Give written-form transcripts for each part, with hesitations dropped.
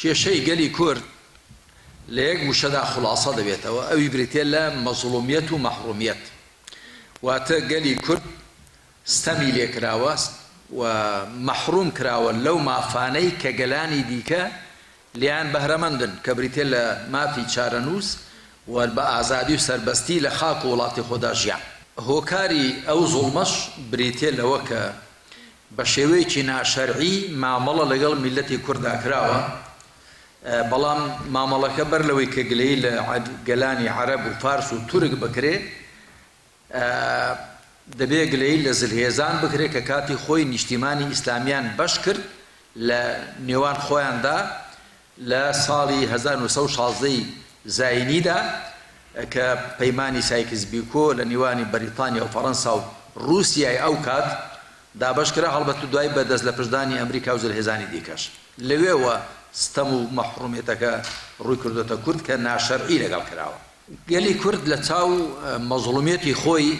کێشەی گەلی کورد لە یەک وشەدا خوڵاسە دەبێتەوە، ئەوی بریتێ لە مەزڵومیەت و مەحرومیەت. واتە گەلی کورد ستەمی لێکراوە و مەحروم کراوە لەو مافانەی کە گەلانی دیکە لیان بەهرەمەندن کە بریتێ لە مافی چارەنووس و بە ئازادی و سەربەستی لە خاک و وڵاتی خۆدا ژیان. هۆکاری ئەو زوڵمەش بریتێ لەوە کە بە شێوەیەکی ناشەرعی مامەڵە لەگەڵ میلەتی کووردا کراوە، بەڵام مامەڵەکە بەر لەوەی کە گلەی لە گەلانی عەرەب و فارس و تورک بکرێ، دەبێ گلەی لە زلهێزان بکرێ کە کاتی خۆی نیشتیمانی ئیسلامیان بەش کرد لە نێوان خۆیاندا لە ساڵی 1916 زاینیدا کە پەیمانی سایکس بیکۆ لە نێوانی بەریتانیا و فەڕەنسا و رووسیای ئەو کات دابەشکرا، هەڵبەت دوای بەدەست لە پشتدانی ئەمریکا و زلهێزانی دیکەش. لەوێوە ستەم و مەحرومیەتەکە ڕووی کردوتە کورد کە ناشەرعی لەگەڵ کراوە. گەلی کورد لە چاو مەزڵومیەتی خۆی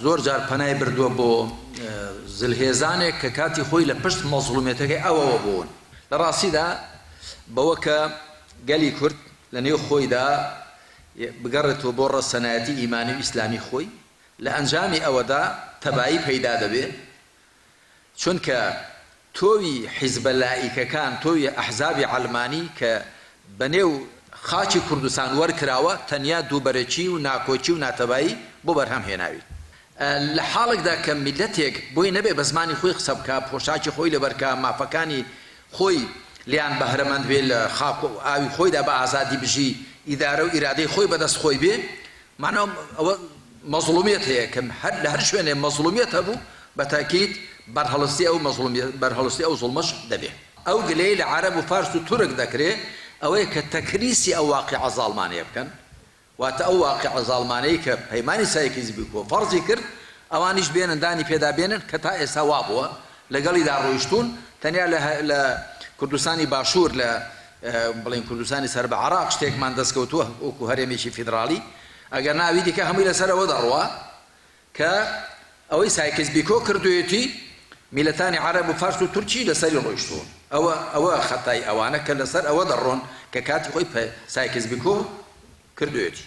زۆر جار پەنای بردووە بۆ زلهێزانێک کە کاتی خۆی لە پشت مەزڵومیەتەکەی ئەوەوە بوون. لە ڕاستیدا بەوە کە گەلی کورد لە نێو خۆیدا بگەڕێتەوە بۆ ڕەسەنایەتی ئیمانی و ئیسلامی خۆی، لە ئەنجامی ئەوەدا تەبایی پەیدا دەبێت، چونکە تۆوی حیزبە لایکەکان، تۆوی ئەحزابی عەلمانی کە بەنێو خاچی کوردستان وەرکراوە، تەنیا دووبەرەکی و ناکۆچی و ناتەبایی بۆ بەرهەم هێناوی. لە حاڵێکدا کە میلەتێک بۆی نەبێ بە زمانی خۆی قسە بکە، پۆشاکی خۆی لەبەرکە، مافەکانی خۆی لیان بەهرەمەند بێ، لە خاک و ئاوی خۆیدا بە ئازادی بژی، ئیدارە و ئیرادەی خۆی بەدەست خۆی بێ، مانەوە ئەوە مەزڵومیەت هەیە کە لە هەر شوێنێ مەزڵومیەت هەبوو بە تاکید بەرهەڵستی ئەو زوڵمەش دەبێ. ئەو گلەی لە عەرەب و فارس و تورک دەکرێت ئەوەیە کە تەکریسی ئەو واقعە زاڵمانەیە بکەن، واتە ئەو واقعە زاڵمانەی کە پەیمانی سایکس بیکۆ فەرزی کرد ئەوانیش بێنن دانی پێدا بێنن کە تا ئێستا وا بووە لەگەڵیدا ڕۆیشتون، تەنیا لە کوردستانی باشوور لە بڵین کوردستانی سەر بە عێراق شتێکمان دەستکەوتووە وەکو هەرێمێکی فیدرالی، ئەگەر ناوی دیکە هەمووی لەسەرەوە دەڕوا کە ئەوەی سایکس بیکۆ کردوێتی میلەتانی عەرەب و فارس و تورکی لەسەری ڕۆیشتون. ئەوە خەتای ئەوانە کە لەسەر ئەوە دەڕۆن کە کاتی خۆی سایکس بیکۆ کردوێتی.